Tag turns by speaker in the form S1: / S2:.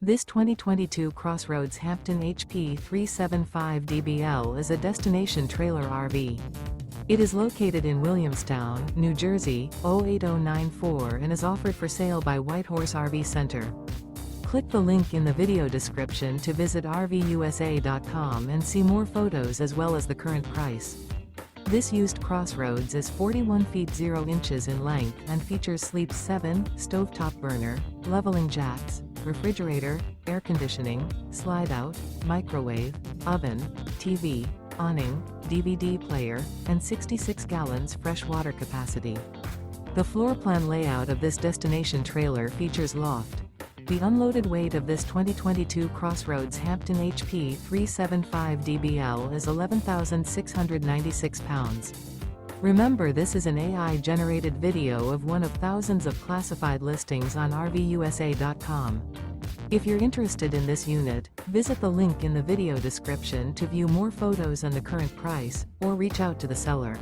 S1: This 2022 CrossRoads Hampton HP375DBL is a destination trailer RV. It is located in Williamstown, New Jersey, 08094 and is offered for sale by Whitehorse RV Center. Click the link in the video description to visit RVUSA.com and see more photos as well as the current price. This used CrossRoads is 41 feet 0 inches in length and features Sleep 7, stovetop burner, leveling jacks, refrigerator, air conditioning, slide-out, microwave, oven, TV, awning, DVD player, and 66 gallons fresh water capacity. The floor plan layout of this destination trailer features loft. The unloaded weight of this 2022 CrossRoads Hampton HP375DBL is 11,696 pounds. Remember, this is an AI-generated video of one of thousands of classified listings on RVUSA.com. If you're interested in this unit, visit the link in the video description to view more photos and the current price, or reach out to the seller.